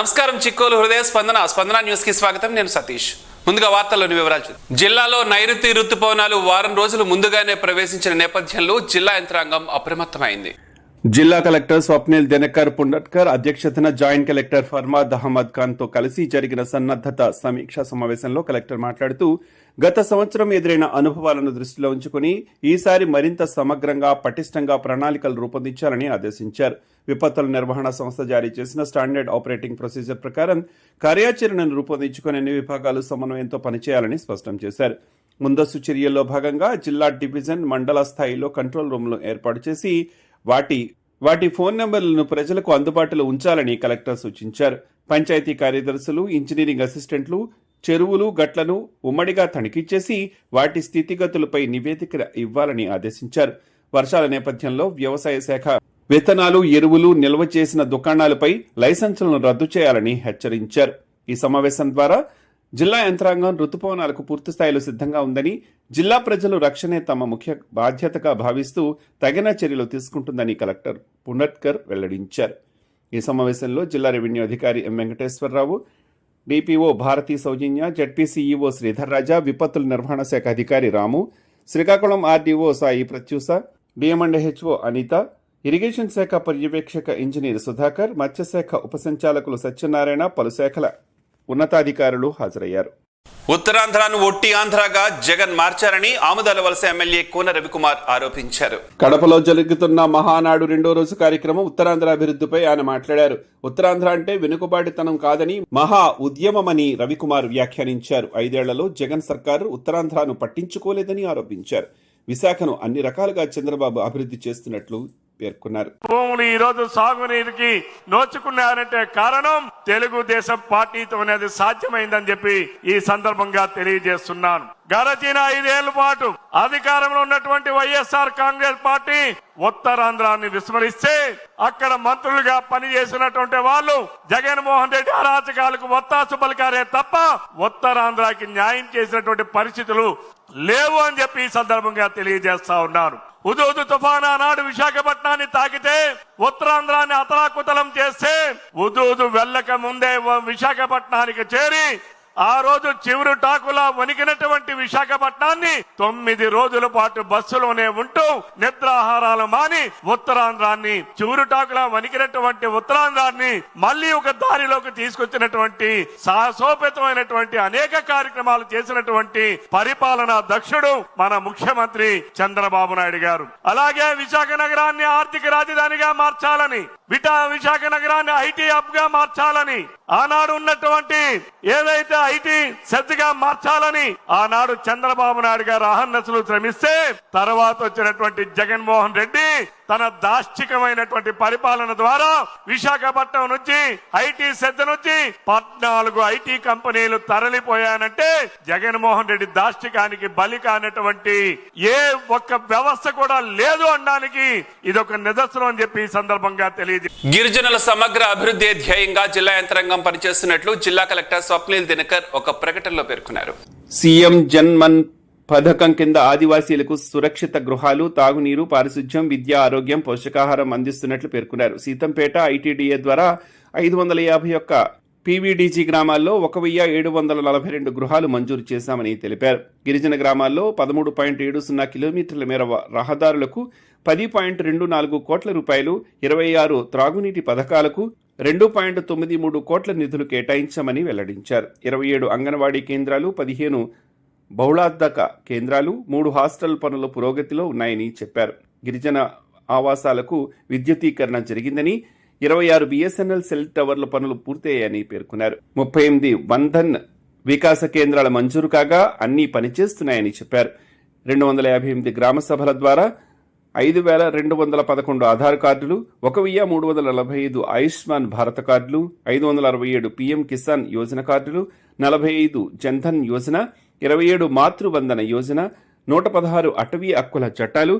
నమస్కారం చిక్కోలు హృదయ స్పందన న్యూస్ కి స్వాగతం. నేను సతీష్. ముందుగా వార్తల్లోని వివరాలు. జిల్లాలో నైరుతి రుతుపవనాలు వారం రోజులు ముందుగానే ప్రవేశించిన నేపథ్యంలో జిల్లా యంత్రాంగం అప్రమత్తమైంది. జిల్లా కలెక్టర్ స్వప్నిల్ దినకర్ పుండట్కర్ అధ్యక్షతన జాయింట్ కలెక్టర్ ఫర్మాద్ అహ్మద్ ఖాన్ తో కలిసి జరిగిన సన్నద్దత సమీక్షా సమావేశంలో కలెక్టర్ మాట్లాడుతూ గత సంవత్సరం ఎదురైన అనుభవాలను దృష్టిలో ఉంచుకుని ఈసారి మరింత సమగ్రంగా పటిష్టంగా ప్రణాళికలు రూపొందించాలని ఆదేశించారు. విపత్తుల నిర్వహణ సంస్థ జారీ చేసిన స్టాండర్డ్ ఆపరేటింగ్ ప్రొసీజర్ ప్రకారం కార్యాచరణను రూపొందించుకుని అన్ని విభాగాలు సమన్వయంతో పనిచేయాలని స్పష్టం చేశారు. ముందస్తు చర్యల్లో భాగంగా జిల్లా డివిజన్ మండల స్థాయిలో కంట్రోల్ రూమ్లు ఏర్పాటు చేసి వాటి ఫోన్ నెంబర్లను ప్రజలకు అందుబాటులో ఉంచాలని కలెక్టర్ సూచించారు. పంచాయతీ కార్యదర్శులు, ఇంజనీరింగ్ అసిస్టెంట్లు చెరువులు, గట్లను ఉమ్మడిగా తనిఖీ చేసి వాటి స్థితిగతులపై నివేదిక ఇవ్వాలని ఆదేశించారు. వర్షాల నేపథ్యంలో వ్యవసాయ శాఖ విత్తనాలు, ఎరువులు నిల్వ చేసిన దుకాణాలపై లైసెన్సులను రద్దు చేయాలని హెచ్చరించారు. ఈ సమావేశం ద్వారా జిల్లా యంత్రాంగం రుతుపవనాలకు పూర్తిస్థాయిలో సిద్ధంగా ఉందని, జిల్లా ప్రజలు రక్షణే తమ ముఖ్య బాధ్యతగా భావిస్తూ తగిన చర్యలు తీసుకుంటుందని కలెక్టర్ పుండట్కర్ వెల్లడించారు. ఈ సమావేశంలో జిల్లా రెవెన్యూ అధికారి ఎం వెంకటేశ్వరరావు, డిపిఓ భారతీ సౌజన్య, జడ్పీసీఈఓ శ్రీధర్ రాజా, విపత్తుల నిర్వహణ శాఖ అధికారి రాము, శ్రీకాకుళం ఆర్డీఓ సాయి ప్రత్యూష, డిఎం&హెచ్ఓ అనిత, ఇరిగేషన్ శాఖ పర్యవేక్షక ఇంజనీర్ సుధాకర్, మత్స్యశాఖ ఉపసంచాలకులు సత్యనారాయణ, పలు శాఖల ఉన్నతాధికారులు హాజరయ్యారు. ఉత్తరాంధ్రను ఒట్టి ఆంధ్రగా జగన్ మార్చారని ఆముదాల వలస ఎమ్మెల్యే కోన రవికుమార్ ఆరోపించారు. కడపలో జరుగుతున్న మహానాడు 2వ రోజు కార్యక్రమం ఉత్తరాంధ్ర అభివృద్ధిపై ఆయన మాట్లాడారు. ఉత్తరాంధ్ర అంటే వెనుకబాటుతనం కాదని మహా ఉద్యమమని రవికుమార్ వ్యాఖ్యానించారు. 5 ఏళ్లలో జగన్ సర్కారు ఉత్తరాంధ్రను పట్టించుకోలేదని ఆరోపించారు. విశాఖను అన్ని రకాలుగా చంద్రబాబు అభివృద్ధి చేస్తున్నట్లు పేర్కొన్నారు. భూములు ఈ రోజు సాగునీరుకి నోచుకున్నారంటే కారణం తెలుగుదేశం పార్టీతోనే అది సాధ్యమైందని చెప్పి ఈ సందర్భంగా తెలియజేస్తున్నాను. గడచిన 5 ఏళ్ల పాటు అధికారంలో ఉన్నటువంటి వైఎస్ఆర్ కాంగ్రెస్ పార్టీ ఉత్తరాంధ్రాన్ని విస్మరిస్తే అక్కడ మంత్రులుగా పనిచేసినటువంటి వాళ్ళు జగన్మోహన్ రెడ్డి అరాచకాలకు ఒత్తాసు పలికారే తప్ప ఉత్తరాంధ్రకి న్యాయం చేసినటువంటి పరిస్థితులు లేవు అని చెప్పి ఈ సందర్భంగా తెలియజేస్తా ఉన్నాను. ఉదూదు తుఫాను ఆనాడు విశాఖపట్నాన్ని తాకితే ఉత్తరాంధ్రాన్ని అతలాకుతలం చేస్తే ఉదూదు వెళ్ళక ముందే విశాఖపట్నానికి చేరి ఆ రోజు చివరి టాకులా వణికినటువంటి విశాఖపట్నాన్ని 9 రోజుల పాటు బస్సులోనే ఉంటూ నిద్రాహారాలు మాని ఉత్తరాంధ్రాన్ని చివరి టాకులా వణికినటువంటి ఉత్తరాంధ్రాన్ని మళ్లీ ఒక దారిలోకి తీసుకొచ్చినటువంటి సాహసోపేతమైనటువంటి అనేక కార్యక్రమాలు చేసినటువంటి పరిపాలనా దక్షుడు మన ముఖ్యమంత్రి చంద్రబాబు నాయుడు గారు. అలాగే విశాఖ నగరాన్ని ఆర్థిక రాజధానిగా మార్చాలని, విశాఖ నగరాన్ని ఐటీ హబ్ గా మార్చాలని, ఆనాడు ఉన్నటువంటి ఏదైతే ఐటీ శ్రద్ధగా మార్చాలని ఆనాడు చంద్రబాబు నాయుడు గారు అహర్నిశలు శ్రమిస్తే తర్వాత వచ్చినటువంటి జగన్మోహన్ రెడ్డి తన దాష్టికమైనటువంటి పరిపాలన ద్వారా విశాఖపట్నం నుంచి ఐటీ శ్రద్ధ నుంచి 14 ఐటీ కంపెనీలు తరలిపోయానంటే జగన్మోహన్ రెడ్డి దాష్టికానికి బలి కానటువంటి ఏ ఒక్క వ్యవస్థ కూడా లేదు అనడానికి ఇదొక నిదర్శనం అని చెప్పి ఈ సందర్భంగా తెలియదు. గిరిజనుల సమగ్ర అభివృద్ధి ధ్యేయంగా జిల్లా యంత్రాంగం పనిచేస్తున్నట్లు జిల్లా కలెక్టర్ స్వప్నిల్ దినకర్ ఒక ప్రకటనలో పేర్కొన్నారు. సీఎం జన్మన్ పథకం కింద ఆదివాసీలకు సురక్షిత గృహాలు, తాగునీరు, పారిశుధ్యం, విద్య, ఆరోగ్యం, పోషకాహారం అందిస్తున్నట్లు పేర్కొన్నారు. సీతంపేట ఐటీడీఏ ద్వారా 551 పీవీడీజీ గ్రామాల్లో 1742 గృహాలు మంజూరు చేశామని తెలిపారు. గిరిజన గ్రామాల్లో 13.70 కిలోమీటర్ల మేర రహదారులకు 10.24 కోట్ల రూపాయలు, 26 త్రాగునీటి పథకాలకు 2.93 కోట్ల నిధులు కేటాయించామని వెల్లడించారు. 27 అంగన్వాడీ కేంద్రాలు, 15 బహుళార్థక కేంద్రాలు, 3 హాస్టల్ పనుల పురోగతిలో ఉన్నాయని చెప్పారు. గిరిజన ఆవాసాలకు విద్యుతీకరణ జరిగిందని, 26 బిఎస్ఎన్ఎల్ సెల్ టవర్ల పనులు పూర్తయ్యాయని పేర్కొన్నారు. 38 బంధన్ వికాస కేంద్రాల మంజూరు కాగా అన్నీ పనిచేస్తున్నాయని చెప్పారు. 258 గ్రామ సభల ద్వారా 5211 ఆధార్ కార్డులు, 1345 ఆయుష్మాన్ భారత కార్డులు, 567 పీఎం కిసాన్ యోజన కార్డులు, 45 జన్ధన్ యోజన, 27 మాతృవందన యోజన, 116 అటవీ హక్కుల చట్టాలు,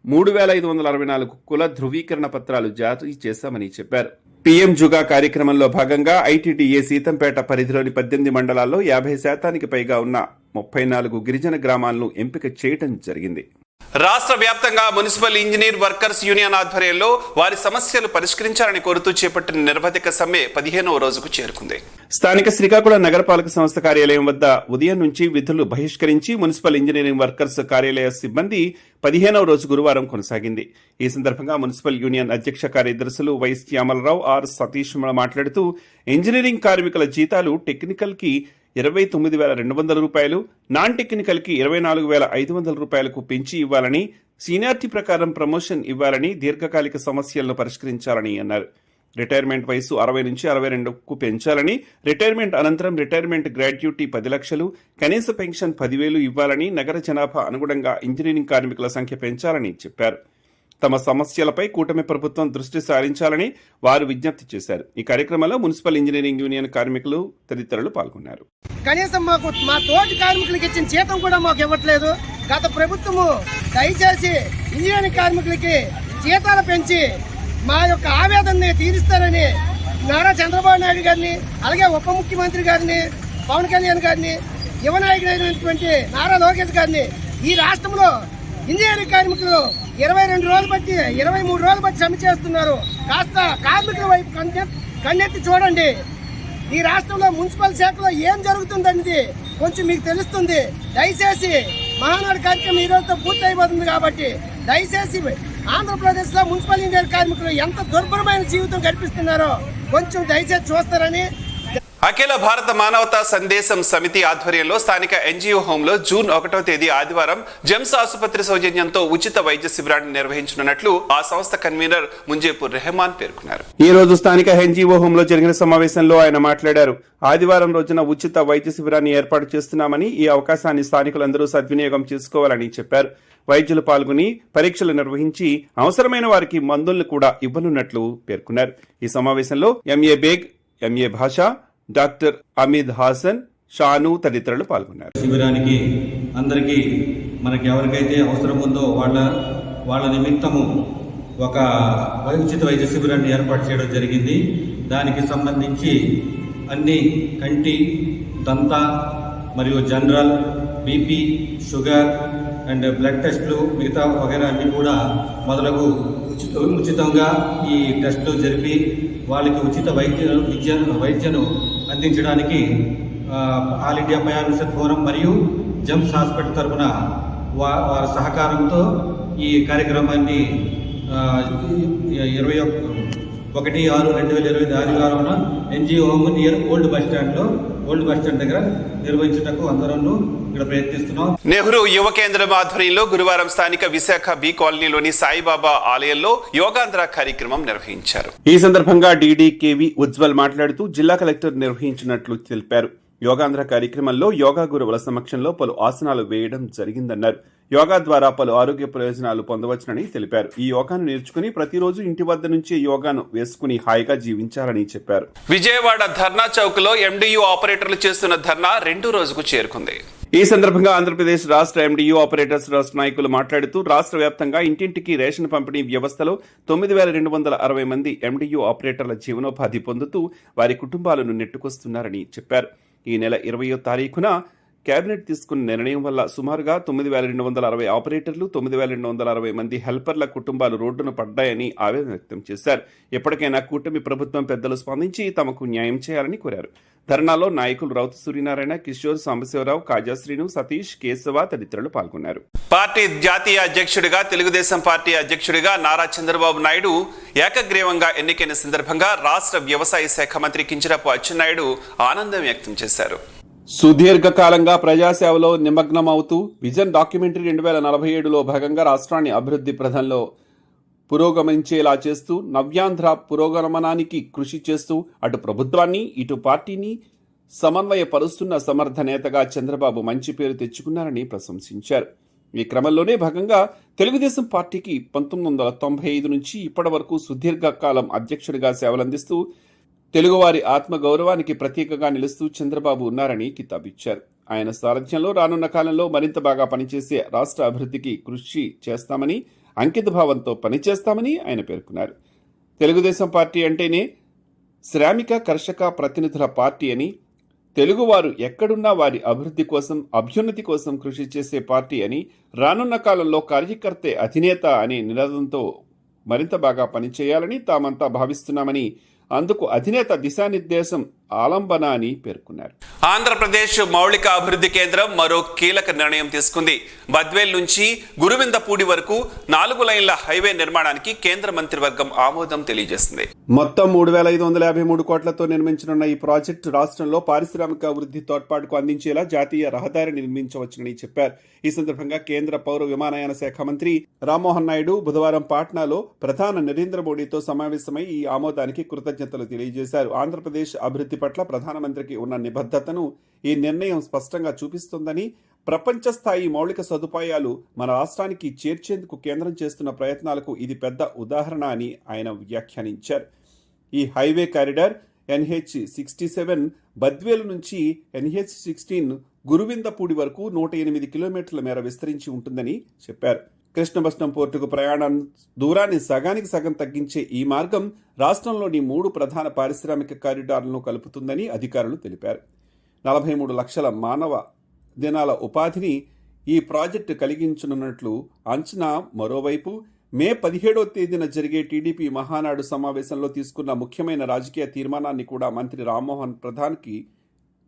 3564 కుల ధృవీకరణ పత్రాలు జారీ చేశామని చెప్పారు. పీఎం జుగా కార్యక్రమంలో భాగంగా ఐటీడీఏ సీతంపేట పరిధిలోని 18 మండలాల్లో 50% పైగా ఉన్న 34 గిరిజన గ్రామాలను ఎంపిక చేయడం జరిగింది. రాష్ట్ర వ్యాప్తంగా మున్సిపల్ ఇంజనీర్ వర్కర్స్ యూనియన్ ఆధ్వర్యంలో వారి సమస్యలు పరిష్కరించాలని కోరుతూ చేపట్టిన నిరవధిక సమ్మె 15వ రోజుకు చేరుకుంది. స్థానిక శ్రీకాకుళం నగరపాలక సంస్థ కార్యాలయం వద్ద ఉదయం నుంచి విధులు బహిష్కరించి మున్సిపల్ ఇంజనీరింగ్ వర్కర్స్ కార్యాలయ సిబ్బంది 15వ రోజు గురువారం కొనసాగింది. ఈ సందర్భంగా మున్సిపల్ యూనియన్ అధ్యక్ష కార్యదర్శులు వై శ్యామలరావు, ఆర్ సతీష్ మాట్లాడుతూ ఇంజనీరింగ్ కార్మికుల జీతాలు టెక్నికల్ కి 29,200 రూపాయలు, నాన్ టెక్నికల్ కి 24,500 రూపాయలకు పెంచి ఇవ్వాలని, సీనియారిటీ ప్రకారం ప్రమోషన్ ఇవ్వాలని, దీర్ఘకాలిక సమస్యలను పరిష్కరించాలని అన్నారు. రిటైర్మెంట్ వయసు 60 నుంచి 62కు పెంచాలని, రిటైర్మెంట్ అనంతరం రిటైర్మెంట్ గ్రాడ్యుటీ 10 లక్షలు, కనీస పెన్షన్ 10,000 ఇవ్వాలని, నగర జనాభా అనుగుణంగా ఇంజనీరింగ్ కార్మికుల సంఖ్య పెంచాలని చెప్పారు. తమ సమస్యలపై కూటమి ప్రభుత్వం దృష్టి సారించాలని వారు విజ్ఞప్తి చేశారు. ఈ కార్యక్రమంలో మున్సిపల్ ఇంజనీరింగ్ యూనియన్ కార్మికులు తదితరులు పాల్గొన్నారు. కనీసం మా తోటి కార్మికులకి ఇచ్చిన జీతం కూడా మాకు ఇవ్వట్లేదు. గత ప్రభుత్వము దయచేసి ఇంజనీరింగ్ కార్మికులకి జీతాలు పెంచి మా యొక్క ఆవేదనని తీరుస్తారని నారా చంద్రబాబు నాయుడు గారిని, అలాగే ఉప ముఖ్యమంత్రి గారిని, పవన్ కళ్యాణ్ గారిని, యువ నాయకుడైనటువంటి నారా లోకేష్ గారిని, ఈ రాష్ట్రంలో ఇంజనీరింగ్ కార్మికులు 22 రోజులు బట్టి 23 రోజులు బట్టి సమ్మె చేస్తున్నారు. కాస్త కార్మికుల వైపు కన్నెత్తి చూడండి. ఈ రాష్ట్రంలో మున్సిపల్ శాఖలో ఏం జరుగుతుందనేది కొంచెం మీకు తెలుస్తుంది. దయచేసి మహానాడు కార్యక్రమం ఈ రోజుతో పూర్తి అయిపోతుంది కాబట్టి దయచేసి ఆంధ్రప్రదేశ్లో మున్సిపల్ ఇంజనీర్ కార్మికులు ఎంత దుర్భరమైన జీవితం గడిపిస్తున్నారో కొంచెం దయచేసి చూస్తారని. అఖిల భారత మానవతా సందేశం సమితి ఆధ్వర్యంలో స్థానిక ఎన్జీఓ హోంలో జూన్ 1వ తేదీ ఆదివారం జెమ్స్ ఆసుపత్రి సౌజన్యంతో ఉచిత వైద్య శిబిరాన్ని నిర్వహించనున్నట్లు ఆ సంస్థ కన్వీనర్ ముంజేపూర్ రెహమాన్ పేర్కొన్నారు. ఈ రోజు స్థానిక ఎన్జీఓ హోంలో జరిగిన సమావేశంలో ఆయన మాట్లాడారు. ఆదివారం రోజున ఉచిత వైద్య శిబిరాన్ని ఏర్పాటు చేస్తున్నామని, ఈ అవకాశాన్ని స్థానికులందరూ సద్వినియోగం చేసుకోవాలని చెప్పారు. వైద్యులు పాల్గొని పరీక్షలు నిర్వహించి అవసరమైన వారికి మందులను కూడా ఇవ్వనున్నట్లు పేర్కొన్నారు. ఈ సమావేశంలో ఎంఏ బేగ్, ఎంఏ భాష, డాక్టర్ అమిద్ హాసన్, షాను తదితరులు పాల్గొన్నారు. శిబిరానికి అందరికీ మనకి ఎవరికైతే అవసరం ఉందో వాళ్ళ నిమిత్తము ఒక ఉచిత వైద్య శిబిరాన్ని ఏర్పాటు చేయడం జరిగింది. దానికి సంబంధించి అన్ని కంటి, దంత మరియు general, BP, sugar and blood టెస్టులు, మిగతా వగైరా అన్ని కూడా మొదలగు ఉచితంగా ఈ టెస్టులు జరిపి వాళ్ళకి ఉచిత వైద్యను అందించడానికి ఆల్ ఇండియా పయానిస్ట్ ఫోరం మరియు జెమ్స్ హాస్పిటల్ తరఫున వారి సహకారంతో ఈ కార్యక్రమాన్ని 21/6/2025 ఆదివారం NGO home near old bus stand దగ్గర నిర్వహించటకు అందరూ ఇక్కడ ప్రయత్నిస్తున్నాం. నెహ్రూ యువ కేంద్రం ఆధ్వర్యంలో గురువారం స్థానిక విశాఖ బి కాలనీలోని సాయిబాబా ఆలయంలో యోగాంధ్ర కార్యక్రమం నిర్వహించారు. ఈ సందర్భంగా డీడీకేవి ఉజ్వల్ మాట్లాడుతూ జిల్లా కలెక్టర్ నిర్వహించినట్లు తెలిపారు. యోగాంధ్ర కార్యక్రమంలో యోగా గురువుల సమక్షంలో పలు ఆసనాలు వేయడం జరిగిందన్నారు. యోగా ద్వారా పలు ఆరోగ్య ప్రయోజనాలు పొందవచ్చునని తెలిపారు. ఈ యోగాను నేర్చుకుని ప్రతిరోజు ఇంటి వద్ద నుంచి యోగాను వేసుకుని హాయిగా జీవించాలని చెప్పారు. విజయవాడ ధర్నా చౌక్ లో ఎండియు ఆపరేటర్లు చేస్తున్న ధర్నా 2వ రోజుకు చేరుకుంది. ఈ సందర్భంగా ఆంధ్రప్రదేశ్ రాష్ట్ర ఎండియు ఆపరేటర్స్ రాష్ట్ర నాయకులు మాట్లాడుతూ రాష్ట్ర వ్యాప్తంగా ఇంటింటికి రేషన్ పంపిణీ వ్యవస్థలో 9,260 మంది ఎండియు ఆపరేటర్ల జీవనోపాధి పొందుతూ వారి కుటుంబాలను నెట్టుకొస్తున్నారని చెప్పారు. ఈ నెల 20వ తారీఖున కేబినెట్ తీసుకున్న నిర్ణయం వల్ల సుమారుగా 9,260 ఆపరేటర్లు, 9,260 మంది హెల్పర్ల కుటుంబాలు రోడ్డున పడ్డాయని ఆవేదన వ్యక్తం చేశారు. ఎప్పటికైనా కూటమి ప్రభుత్వం పెద్దలు స్పందించి తమకు న్యాయం చేయాలని కోరారు. ధర్నాలో నాయకులు రౌతు సూర్యనారాయణ, కిషోర్, సాంబశివరావు, కాజాశ్రీను, సతీష్, కేశవ తదితరులు పాల్గొన్నారు. పార్టీ జాతీయ అధ్యక్షుడిగా, తెలుగుదేశం పార్టీ అధ్యక్షుడిగా నారా చంద్రబాబు నాయుడు ఏకగ్రీవంగా ఎన్నికైన సందర్భంగా రాష్ట్ర వ్యవసాయ శాఖ మంత్రి కింజరాపు అచ్చెన్నాయుడు ఆనందం వ్యక్తం చేశారు. సుదీర్ఘకాలంగా ప్రజాసేవలో నిమగ్నమవుతూ విజన్ డాక్యుమెంటరీ 2047లో భాగంగా రాష్ట్రాన్ని అభివృద్ధి ప్రథంలో పురోగమించేలా చేస్తూ నవ్యాంధ్ర పురోగమనానికి కృషి చేస్తూ అటు ప్రభుత్వాన్ని ఇటు పార్టీని సమన్వయపరుస్తున్న సమర్థ నేతగా చంద్రబాబు మంచి పేరు తెచ్చుకున్నారని ప్రశంసించారు. ఈ క్రమంలోనే భాగంగా తెలుగుదేశం పార్టీకి 1995 నుంచి ఇప్పటి వరకు సుదీర్ఘకాలం అధ్యక్షుడిగా సేవలందిస్తూ తెలుగువారి ఆత్మగౌరవానికి ప్రతీకగా నిలుస్తూ చంద్రబాబు ఉన్నారని కితాబిచ్చారు. ఆయన సారథ్యంలో రానున్న కాలంలో మరింత బాగా పనిచేసే రాష్ట్ర అభివృద్ధికి కృషి చేస్తామని, అంకితభావంతో పనిచేస్తామని ఆయన పేర్కొన్నారు. తెలుగుదేశం పార్టీ అంటేనే శ్రామిక కర్షక ప్రతినిధుల పార్టీ అని, తెలుగువారు ఎక్కడున్నా వారి అభివృద్ధి కోసం, అభ్యున్నతి కోసం కృషి చేసే పార్టీ అని, రానున్న కాలంలో కార్యకర్తే అధినేత అనే నినాదంతో మరింత బాగా పనిచేయాలని తామంతా భావిస్తున్నామని, అందుకు అధినేత దిశానిర్దేశం ఆలంబన అని పేర్కొన్నారు. ఆంధ్రప్రదేశ్ మౌలిక అభివృద్ధి కేంద్రం మరో కీలక నిర్ణయం తీసుకుంది. బద్వేల్ నుంచి గురువిందపూడి వరకు 4 లైన్ల హైవే నిర్మాణానికి కేంద్ర మంత్రివర్గం ఆమోదం తెలియజేసింది. మొత్తం 3,553 కోట్లతో నిర్మించనున్న ఈ ప్రాజెక్టు రాష్ట్రంలో పారిశ్రామిక అభివృద్ధి తోడ్పాటుకు అందించేలా జాతీయ రహదారిని నిర్మించవచ్చునని చెప్పారు. ఈ సందర్భంగా కేంద్ర పౌర విమానయాన శాఖ మంత్రి రామ్మోహన్ నాయుడు బుధవారం పాట్నాలో ప్రధాని నరేంద్ర మోడీతో సమావేశమై ఈ ఆమోదానికి కృతజ్ఞతలు తెలియజేశారు. ఆంధ్రప్రదేశ్ అభివృద్ధి పట్ల ప్రధానమంత్రికి ఉన్న నిబద్ధతను ఈ నిర్ణయం స్పష్టంగా చూపిస్తోందని, ప్రపంచ స్థాయి మౌలిక సదుపాయాలు మన రాష్ట్రానికి చేర్చేందుకు కేంద్రం చేస్తున్న ప్రయత్నాలకు ఇది పెద్ద ఉదాహరణ అని ఆయన వ్యాఖ్యానించారు. ఈ హైవే కారిడార్ NH67 బద్వేలు నుంచి NH16 గురువిందపూడి వరకు 108 కిలోమీటర్ల మేర విస్తరించి ఉంటుందని చెప్పారు. కృష్ణపట్నం పోర్టుకు ప్రయాణ దూరాన్ని సగానికి సగం తగ్గించే ఈ మార్గం రాష్ట్రంలోని 3 ప్రధాన పారిశ్రామిక కారిడార్లను కలుపుతుందని అధికారులు తెలిపారు. 43 లక్షల మానవ దినాల ఉపాధిని ఈ ప్రాజెక్టు కలిగించనున్నట్లు అంచనా. మరోవైపు మే 17వ తేదీన జరిగే టీడీపీ మహానాడు సమావేశంలో తీసుకున్న ముఖ్యమైన రాజకీయ తీర్మానాన్ని కూడా మంత్రి రామ్మోహన్ ప్రధాన్కి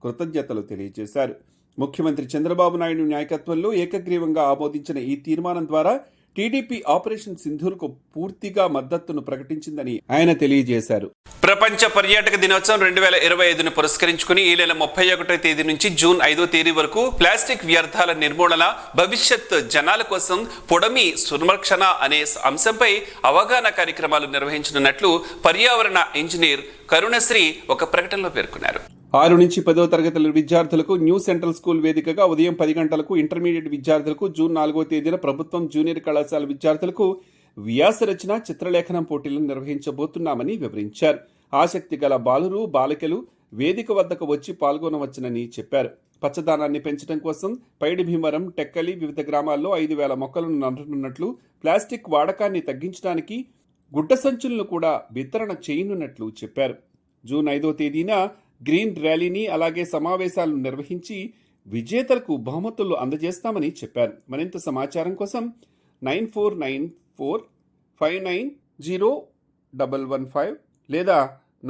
కృతజ్ఞతలు తెలియజేశారు. ముఖ్యమంత్రి చంద్రబాబు నాయుడు నాయకత్వంలో ఏకగ్రీవంగా ఆమోదించిన ఈ తీర్మానం ద్వారా టీడీపీ ఆపరేషన్ సింధూర్కు పూర్తిగా మద్దతును ప్రకటించిందని ఆయన తెలియజేశారు. ప్రపంచ పర్యాటక దినోత్సవం 2025ను పురస్కరించుకుని ఈ నెల 31వ తేదీ నుంచి జూన్ 5వ తేదీ వరకు ప్లాస్టిక్ వ్యర్థాల నిర్మూలన, భవిష్యత్ జనాల కోసం పొడమి సంరక్షణ అనే అంశంపై అవగాహన కార్యక్రమాలు నిర్వహించనున్నట్లు పర్యావరణ ఇంజనీర్ కరుణశ్రీ ఒక ప్రకటనలో పేర్కొన్నారు. 6 నుంచి 10వ తరగతుల విద్యార్థులకు న్యూ సెంట్రల్ స్కూల్ వేదికగా ఉదయం 10 గంటలకు, ఇంటర్మీడియట్ విద్యార్థులకు జూన్ 4వ తేదీన ప్రభుత్వం జూనియర్ కళాశాల విద్యార్థులకు వ్యాస రచన, చిత్రలేఖనం పోటీలను నిర్వహించబోతున్నామని వివరించారు. ఆసక్తి గల బాలురు, బాలికలు వేదిక వద్దకు వచ్చి పాల్గొనవచ్చునని చెప్పారు. పచ్చదనాన్ని పెంచడం కోసం పైడి భీమవరం, టెక్కలి వివిధ గ్రామాల్లో 5,000 మొక్కలను నాటనున్నట్లు, ప్లాస్టిక్ వాడకాన్ని తగ్గించడానికి గుడ్డ సంచులను కూడా వితరణ చేయనున్నట్లు చెప్పారు. జూన్ 5వ తేదీన గ్రీన్ ర్యాలీని, అలాగే సమావేశాలను నిర్వహించి విజేతలకు బహుమతులు అందజేస్తామని చెప్పారు. మరింత సమాచారం కోసం 9494590115 లేదా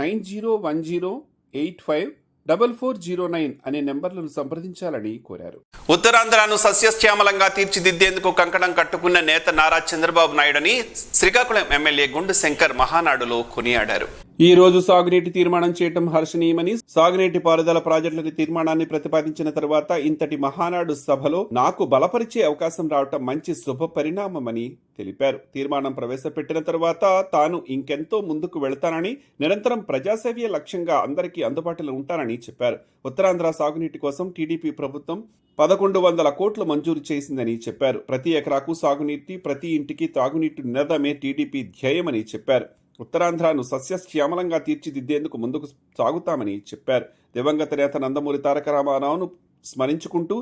9010854409 అనే నెంబర్లను సంప్రదించాలని కోరారు. ఉత్తరాంధ్రను సస్యశ్యామలంగా తీర్చిదిద్దేందుకు కంకణం కట్టుకున్న నేత నారా చంద్రబాబు నాయుడుని శ్రీకాకుళం ఎమ్మెల్యే గుండు శంకర్ మహానాడులో కొనియాడారు. ఈ రోజు సాగునీటి తీర్మానం చేయటం హర్షణీయమని, సాగునీటి పారుదల ప్రాజెక్టుల తీర్మానాన్ని ప్రతిపాదించిన తర్వాత ఇంతటి మహానాడు సభలో నాకు బలపరిచే అవకాశం రావటం మంచి శుభ పరిణామమని తెలిపారు. తీర్మానం ప్రవేశపెట్టిన తర్వాత తాను ఇంకెంతో ముందుకు వెళతానని, నిరంతరం ప్రజాసేవే లక్ష్యంగా అందరికీ అందుబాటులో ఉంటానని చెప్పారు. ఉత్తరాంధ్ర సాగునీటి కోసం టీడీపీ ప్రభుత్వం 1,100 కోట్లు మంజూరు చేసిందని చెప్పారు. ప్రతి ఎకరాకు సాగునీటి, ప్రతి ఇంటికి తాగునీటి నినాదమే టీడీపీ ధ్యేయమని చెప్పారు. ఉత్తరాంధ్రను సస్యశ్యామలంగా తీర్చిదిద్దేందుకు ముందుకు సాగుతామని చెప్పారు. దివంగత నేత నందమూరి తారక రామారావును స్మరించుకుంటూ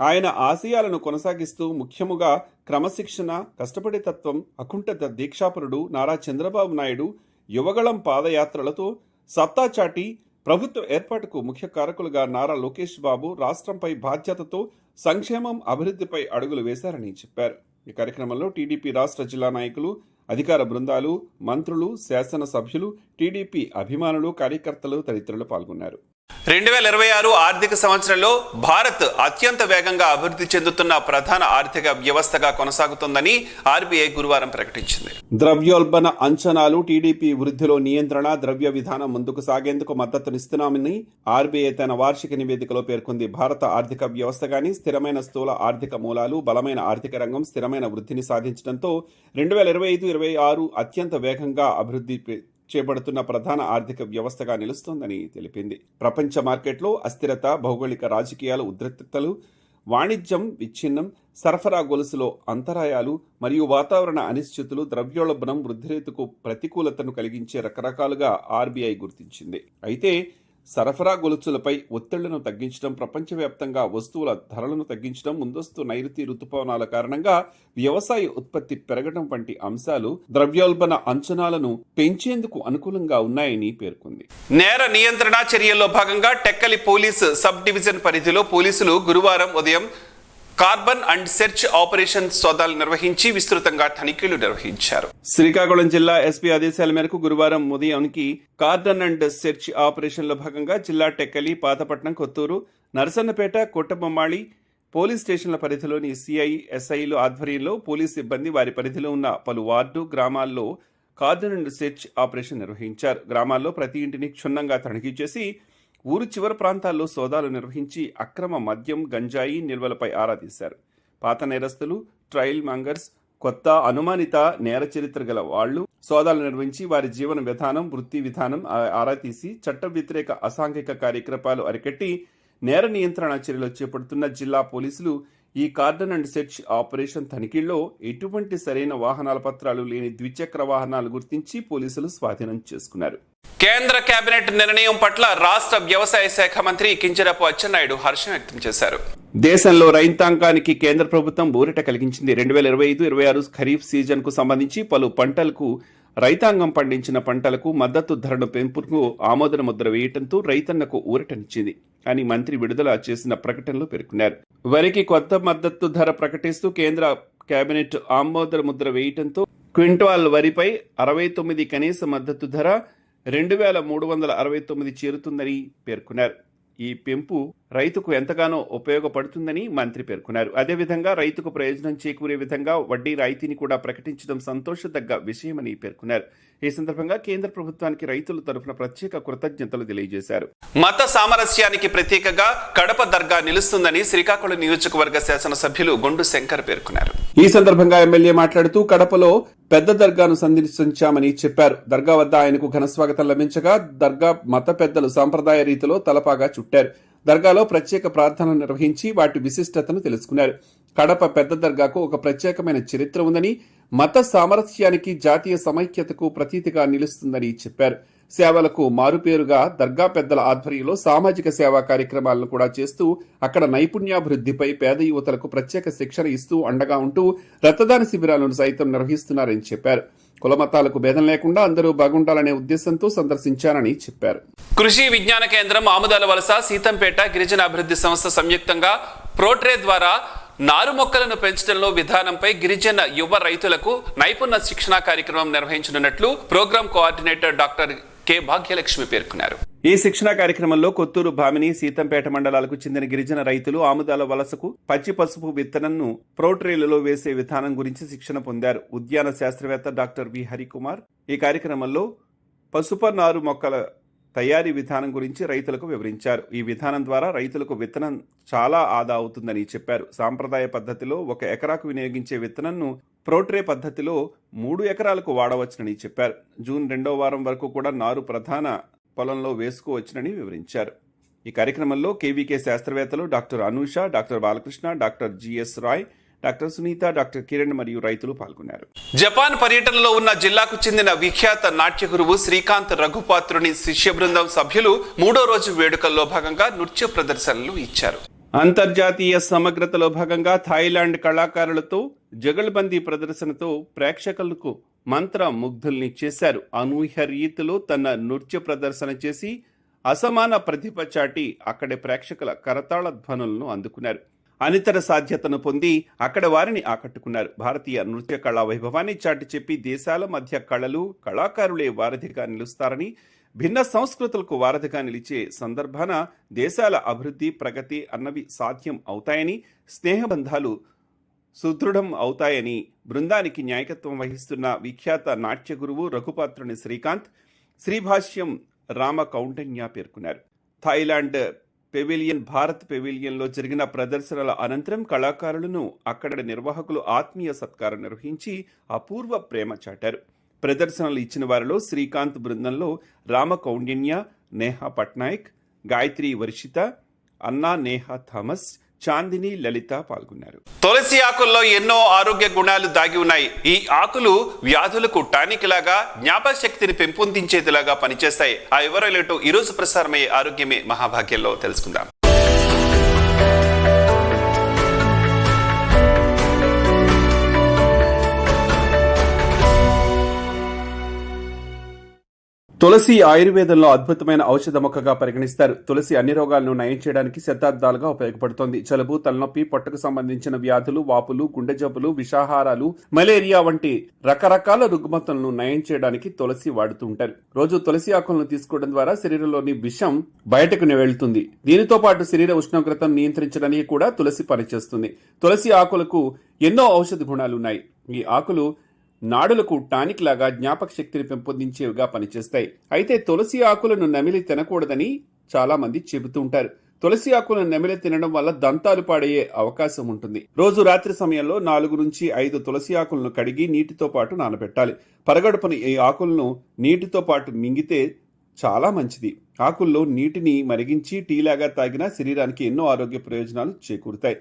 ఆయన ఆశయాలను కొనసాగిస్తూ ముఖ్యముగా క్రమశిక్షణ, కష్టపడే తత్వం, అకుంఠిత దీక్షాపరుడు నారా చంద్రబాబు నాయుడు యువగళం పాదయాత్రలతో సత్తా చాటి ప్రభుత్వ ఏర్పాటుకు ముఖ్య కారకులుగా నారా లోకేష్ బాబు రాష్ట్రంపై బాధ్యతతో సంక్షేమం, అభివృద్ధిపై అడుగులు వేశారని చెప్పారు. ఈ కార్యక్రమంలో టీడీపీ రాష్ట్ర జిల్లా నాయకులు, అధికార బృందాలు, మంత్రులు, శాసనసభ్యులు, టీడీపీ అభిమానులు, కార్యకర్తలు తదితరులు పాల్గొన్నారు. 2026 ఆర్థిక సంవత్సరంలో భారత్ అత్యంత వేగంగా అభివృద్ధి చెందుతున్న ప్రధాన ఆర్థిక వ్యవస్థగా కొనసాగుతోందని ఆర్బీఐ గురువారం ప్రకటించింది. ద్రవ్యోల్బణ అంచనాలు, టీడీపీ వృద్ధిలో నియంత్రణ, ద్రవ్య విధానం ముందుకు సాగేందుకు మద్దతునిస్తున్నామని ఆర్బీఐ తన వార్షిక నివేదికలో పేర్కొంది. భారత ఆర్థిక వ్యవస్థగాని స్థిరమైన స్థూల ఆర్థిక మూలాలు, బలమైన ఆర్థిక రంగం స్థిరమైన వృద్ధిని సాధించడంతో 2025-26 అత్యంత వేగంగా అభివృద్ధి చేపడుతున్న ప్రధాన ఆర్థిక వ్యవస్థగా నిలుస్తోందని తెలిపింది. ప్రపంచ మార్కెట్లో అస్థిరత, భౌగోళిక రాజకీయాల ఉద్రిక్తతలు, వాణిజ్యం విచ్ఛిన్నం, సరఫరా గొలుసులో అంతరాయాలు మరియు వాతావరణ అనిశ్చితులు ద్రవ్యోల్బణం వృద్ధి రేటుకు ప్రతికూలతను కలిగించే రకరకాలుగా ఆర్బీఐ గుర్తించింది. అయితే సరఫరా గొలుసులపై ఒత్తిళ్లను తగ్గించడం, ప్రపంచవ్యాప్తంగా వస్తువుల ధరలను తగ్గించడం, ముందస్తు నైరుతి రుతుపవనాల కారణంగా వ్యవసాయ ఉత్పత్తి పెరగడం వంటి అంశాలు ద్రవ్యోల్బణ అంచనాలను పెంచేందుకు అనుకూలంగా ఉన్నాయని పేర్కొంది. నేర నియంత్రణ చర్యల్లో భాగంగా టెక్కలి పోలీస్ సబ్ డివిజన్ పరిధిలో పోలీసులు గురువారం ఉదయం కార్బన్ అండ్ సెర్చ్ ఆపరేషన్ సోదాలు నిర్వహించి విస్తృతంగా తనిఖీలు నిర్వహించారు. శ్రీకాకుళం జిల్లా ఎస్పీ ఆదేశాల మేరకు గురువారం ఉదయానికి కార్బన్ అండ్ సెర్చ్ ఆపరేషన్లో భాగంగా జిల్లా టెక్కలి, పాతపట్నం, కొత్తూరు, నరసన్నపేట, కొట్టబొమ్మాళి పోలీస్ స్టేషన్ల పరిధిలోని సిఐ, ఎస్ఐలు ఆధ్వర్యంలో పోలీస్ సిబ్బంది వారి పరిధిలో ఉన్న పలు వార్డు, గ్రామాల్లో కార్బన్ అండ్ సెర్చ్ ఆపరేషన్ నిర్వహించారు. గ్రామాల్లో ప్రతి ఇంటిని క్షుణ్ణంగా తనిఖీ చేసి ఊరు చివరి ప్రాంతాల్లో సోదాలు నిర్వహించి అక్రమ మద్యం, గంజాయి నిల్వలపై ఆరా తీశారు. పాత నేరస్తులు, ట్రయల్ మాంగర్స్, కొత్త అనుమానిత నేర చరిత్ర గల వాళ్లు సోదాలు నిర్వహించి వారి జీవన విధానం, వృత్తి విధానం ఆరా తీసి చట్ట వ్యతిరేక అసాంఘిక కార్యకలాపాలు అరికట్టి నేర నియంత్రణ చర్యలు చేపడుతున్న జిల్లా పోలీసులు ఈ కార్డన్ అండ్ సెర్చ్ ఆపరేషన్ తనిఖీల్లో ఎటువంటి సరైన వాహనాల పత్రాలు లేని ద్విచక్ర వాహనాలు గుర్తించి పోలీసులు స్వాధీనం చేసుకున్నారు. కేంద్ర కేబినెట్ నిర్ణయం పట్ల రాష్ట్ర వ్యవసాయ శాఖ మంత్రి కింజరాపు అచ్చెన్నాయుడు హర్షం వ్యక్తం చేశారు. దేశంలో రైతాంగానికి కేంద్ర ప్రభుత్వం ఊరట కలిగించింది. 2025-26 ఖరీఫ్ సీజన్ కు సంబంధించి పలు పంటలకు రైతాంగం పండించిన పంటలకు మద్దతు ధరను పెంపుకు ఆమోదన ముద్ర వేయటంతో రైతన్నకు ఊరటనిచ్చింది అని మంత్రి విడుదల చేసిన ప్రకటనలో పేర్కొన్నారు. వరికి కొత్త మద్దతు ధర ప్రకటిస్తూ కేంద్ర కేబినెట్ ఆమోదన ముద్ర వేయటంతో క్వింటాల్ వరిపై 69 కనీస మద్దతు ధర 2369 చేరుతుందని పేర్కొన్నారు. ఈ పెంపు రైతుకు ఎంతగానో ఉపయోగపడుతుందని మంత్రి పేర్కొన్నారు. అదేవిధంగా రైతుకు ప్రయోజనం చేకూరే విధంగా వడ్డీ రాయితీని కూడా ప్రకటించడం సంతోషదగ్గ విషయమని పేర్కొన్నారు. ఈ సందర్భంగా కేంద్ర ప్రభుత్వానికి రైతుల తరఫున ప్రత్యేక కృతజ్ఞతలు తెలియజేశారు. మత సామరస్యానికి ప్రతీకగా కడప దర్గా నిలుస్తుందని శ్రీకాకుళం నియోజకవర్గ శాసనసభ్యులు గొండు శంకర్ పేర్కొన్నారు. ఈ సందర్భంగా ఎమ్మెల్యే మాట్లాడుతూ కడపలో పెద్ద దర్గాను సందర్శించామని చెప్పారు. దర్గా వద్ద ఆయనకు ఘనస్వాగతం లభించగా దర్గా మత పెద్దలు సాంప్రదాయ రీతిలో తలపాగా చుట్టారు. దర్గాలో ప్రత్యేక ప్రార్థనలు నిర్వహించి వాటి విశిష్టతను తెలుసుకున్నారు. కడప పెద్ద దర్గాకు ఒక ప్రత్యేకమైన చరిత్ర ఉందని, మత సామరస్యానికి, జాతీయ సమైక్యతకు ప్రతీతిగా నిలుస్తుందని చెప్పారు. సేవలకు మారుపేరుగా దర్గా పెద్దల ఆధ్వర్యంలో సామాజిక సేవా కార్యక్రమాలను కూడా చేస్తూ అక్కడ నైపుణ్యాభివృద్ధిపై పేద యువతలకు ప్రత్యేక శిక్షణ ఇస్తూ అండగా ఉంటూ రక్తదాన శిబిరాలను సైతం నిర్వహిస్తున్నారని చెప్పారు. కులమతాలకు భేదం లేకుండా అందరూ బాగుండాలనే ఉద్దేశంతో సందర్శించారని చెప్పారు. కృషి విజ్ఞాన కేంద్రం, ఆముదాల వలస, సీతంపేట గిరిజన అభివృద్ధి సంస్థ సంయుక్తంగా ప్రోట్రే ద్వారా నారు మొక్కలను పెంచడంలో విధానంపై గిరిజన యువ రైతులకు నైపుణ్య శిక్షణ కార్యక్రమం నిర్వహించనున్నట్లు programme coordinator doctor K Bhagyalakshmi పేర్కొన్నారు. ఈ శిక్షణ కార్యక్రమంలో కొత్తూరు, భామిని, సీతంపేట మండలాలకు చెందిన గిరిజన రైతులు ఆముదాల వలసకు పచ్చి పసుపు విత్తనంను ప్రోట్రేలలో వేసే విధానం గురించి శిక్షణ పొందారు. ఉద్యాన శాస్త్రవేత్త డాక్టర్ వి హరికుమార్ ఈ కార్యక్రమంలో పసుపు నారు మొక్కల తయారీ విధానం గురించి రైతులకు వివరించారు. ఈ విధానం ద్వారా రైతులకు విత్తనం చాలా ఆదా అవుతుందని చెప్పారు. సాంప్రదాయ పద్ధతిలో 1 ఎకరాకు వినియోగించే విత్తనంను ప్రోట్రే పద్ధతిలో 3 ఎకరాలకు వాడవచ్చునని చెప్పారు. జూన్ 2వ వారం వరకు కూడా నారు ప్రధాన పొలంలో వేసుకోవచ్చునని వివరించారు. ఈ కార్యక్రమంలో కేవీకే శాస్త్రవేత్తలు doctor Anusha, doctor Balakrishna, doctor GS Rai, doctor Sunitha, doctor Kiran మరియు రైతులు పాల్గొన్నారు. జపాన్ పర్యటనలో ఉన్న జిల్లాకు చెందిన విఖ్యాత నాట్య గురువు శ్రీకాంత్ రఘుపాత్రుని శిష్య బృందం సభ్యులు 3వ రోజు వేడుకల్లో భాగంగా నృత్య ప్రదర్శనలు ఇచ్చారు. అంతర్జాతీయ సమగ్రతలో భాగంగా థాయిలాండ్ కళాకారులతో జగల్బందీ ప్రదర్శనతో ప్రేక్షకులకు మంత్ర ముగ్ధుల్ని చేశారు. అనూహ్య రీతిలో తన నృత్య ప్రదర్శన చేసి అసమాన ప్రతిభ చాటి అక్కడి ప్రేక్షకుల కరతాళ ధ్వనులను అందుకున్నారు. అనితర సాధ్యతను పొంది అక్కడ వారిని ఆకట్టుకున్నారు. భారతీయ నృత్య కళా వైభవాన్ని చాటి చెప్పి దేశాల మధ్య కళలు, కళాకారులే వారధిగా నిలుస్తారని, భిన్న సంస్కృతులకు వారధిగా నిలిచే సందర్భాన దేశాల అభివృద్ధి, ప్రగతి అన్నవి సాధ్యం అవుతాయని, స్నేహబంధాలు సుదృఢం అవుతాయని బృందానికి నాయకత్వం వహిస్తున్న విఖ్యాత నాట్య గురువు రఘుపాత్రుని శ్రీకాంత్ శ్రీభాష్యం రామ కౌంటన్య పేర్కొన్నారు. థాయిలాండ్ పెవిలియన్, భారత్ పెవిలియన్లో జరిగిన ప్రదర్శనల అనంతరం కళాకారులను అక్కడి నిర్వాహకులు ఆత్మీయ సత్కారం నిర్వహించి అపూర్వ ప్రేమ చాటారు. ప్రదర్శనలు ఇచ్చిన వారిలో శ్రీకాంత్ బృందంలో రామ కౌండిన్య, నేహా పట్నాయక్, గాయత్రి వర్షిత, అన్నా నేహా థామస్, చాందిని, లలిత పాల్గొన్నారు. తులసి ఆకుల్లో ఎన్నో ఆరోగ్య గుణాలు దాగి ఉన్నాయి. ఈ ఆకులు వ్యాధులకు టానిక్ లాగా, జ్ఞాపక శక్తిని పెంపొందించేదిలాగా పనిచేస్తాయి. ఆ వివరాలేటో ఈ రోజు ప్రసారమయ్యే ఆరోగ్యమే మహాభాగ్యంలో తెలుసుకుందాం. తులసి ఆయుర్వేదంలో అద్భుతమైన ఔషధ మొక్కగా పరిగణిస్తారు. తులసి అన్ని రోగాలను నయం చేయడానికి శతాబ్దాలుగా ఉపయోగపడుతోంది. జలుబు, తలనొప్పి, పొట్టకు సంబంధించిన వ్యాధులు, వాపులు, గుండె జబ్బులు, విషాహారాలు, మలేరియా వంటి రకరకాల రుగ్మతలను నయం చేయడానికి తులసి వాడుతూ ఉంటారు. రోజు తులసి ఆకులను తీసుకోవడం ద్వారా శరీరంలోని విషం బయటకు వెళ్తుంది. దీనితో పాటు శరీర ఉష్ణోగ్రతను నియంత్రించడానికి కూడా తులసి పనిచేస్తుంది. తులసి ఆకులకు ఎన్నో ఔషధ గుణాలున్నాయి. ఈ ఆకులు నాడులకు టానిక్ లాగా జ్ఞాపక శక్తిని పెంపొందించేవిగా పనిచేస్తాయి. అయితే తులసి ఆకులను నమిలి తినకూడదని చాలా మంది చెబుతూ ఉంటారు. తులసి ఆకులను నమిలి తినడం వల్ల దంతాలు పాడయ్యే అవకాశం ఉంటుంది. రోజు రాత్రి సమయంలో 4 నుంచి 5 తులసి ఆకులను కడిగి నీటితో పాటు నానబెట్టాలి. పరగడుపున ఈ ఆకులను నీటితో పాటు మింగితే చాలా మంచిది. ఆకుల్లో నీటిని మరిగించి టీలాగా తాగినా శరీరానికి ఎన్నో ఆరోగ్య ప్రయోజనాలు చేకూరుతాయి.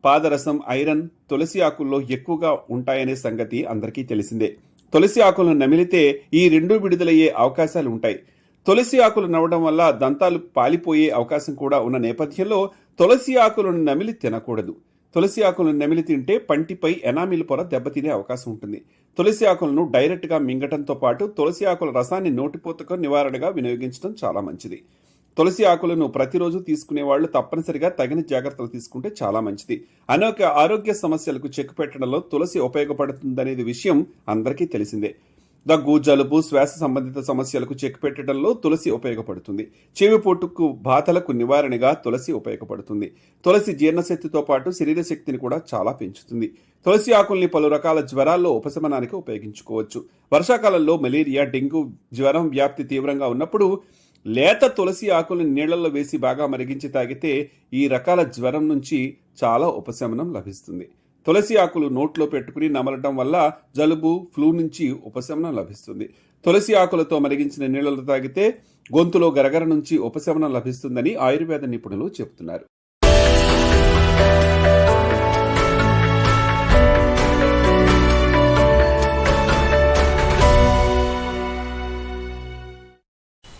పాదరసం, ఐరన్ తులసి ఆకుల్లో ఎక్కువగా ఉంటాయనే సంగతి అందరికీ తెలిసిందే. తులసి ఆకులను నమిలితే ఈ రెండు విడుదలయ్యే అవకాశాలు ఉంటాయి. తులసి ఆకులు నవ్వడం వల్ల దంతాలు పాలిపోయే అవకాశం కూడా ఉన్న నేపథ్యంలో తులసి ఆకులను నమిలి తినకూడదు. తులసి ఆకులను నమిలి తింటే పంటిపై ఎనామిల్ పొర దెబ్బతినే అవకాశం ఉంటుంది. తులసి ఆకులను డైరెక్ట్ గా మింగటంతో పాటు తులసి ఆకుల రసాన్ని నోటిపోతకు నివారణగా వినియోగించడం చాలా మంచిది. తులసి ఆకులను ప్రతిరోజు తీసుకునే వాళ్ళు తప్పనిసరిగా తగిన జాగ్రత్తలు తీసుకుంటే చాలా మంచిది. అనేక ఆరోగ్య సమస్యలకు చెక్ పెట్టడంలో తులసి ఉపయోగపడుతుందనేది విషయం అందరికీ తెలిసిందే. దగ్గు, జలుబు, శ్వాస సంబంధిత సమస్యలకు చెక్ పెట్టడంలో తులసి ఉపయోగపడుతుంది. చెవి పొట్టుకు బాధలకు నివారణగా తులసి ఉపయోగపడుతుంది. తులసి జీర్ణశక్తితో పాటు శరీర శక్తిని కూడా చాలా పెంచుతుంది. తులసి ఆకుల్ని పలు రకాల జ్వరాల్లో ఉపశమనానికి ఉపయోగించుకోవచ్చు. వర్షాకాలంలో మలేరియా, డెంగ్యూ జ్వరం వ్యాప్తి తీవ్రంగా ఉన్నప్పుడు లేత తులసి ఆకులను నీళ్లలో వేసి బాగా మరిగించి తాగితే ఈ రకాల జ్వరం నుంచి చాలా ఉపశమనం లభిస్తుంది. తులసి ఆకులు నోట్లో పెట్టుకుని నమలటం వల్ల జలుబు, ఫ్లూ నుంచి ఉపశమనం లభిస్తుంది. తులసి ఆకులతో మరిగించిన నీళ్లలో తాగితే గొంతులో గరగర నుంచి ఉపశమనం లభిస్తుందని ఆయుర్వేద నిపుణులు చెబుతున్నారు.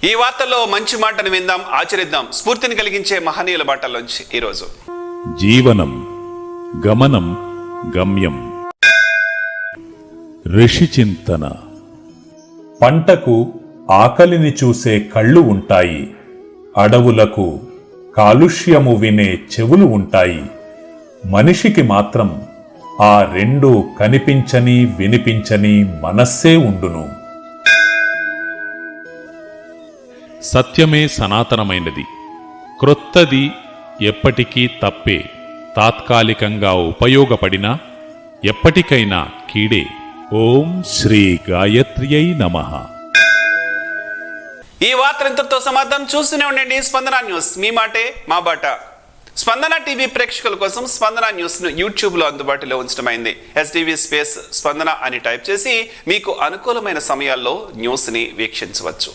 ఈ వార్తల్లో మంచి మాటను విందాం, ఆచరిద్దాం. స్ఫూర్తిని కలిగించే మహనీయుల బాటల్లోంచి ఈరోజు జీవనం, గమనం, గమ్యం. ఋషి చింతన. పంటకు ఆకలిని చూసే కళ్ళు ఉంటాయి, అడవులకు కాలుష్యము వినే చెవులు ఉంటాయి. మనిషికి మాత్రం ఆ రెండు కనిపించని వినిపించని మనస్సే ఉండును. సత్యమే సనాతనమైనది, క్రొత్తది ఎప్పటికీ తప్పే. తాత్కాలికంగా ఉపయోగపడినా ఎప్పటికైనా కీడే. ఓం శ్రీ గాయత్ర్యై నమః. ఈ వార్త ఇంతటితో సమాధానం. చూస్తూనే ఉండండి స్పందన న్యూస్, మీ మాటే మా బాట. స్పందన టీవీ ప్రేక్షకుల కోసం స్పందన న్యూస్ ను యూట్యూబ్ లో అందుబాటులో ఉంచడమైంది. STV స్పేస్ స్పందన అని టైప్ చేసి మీకు అనుకూలమైన సమయాల్లో న్యూస్ ని వీక్షించవచ్చు.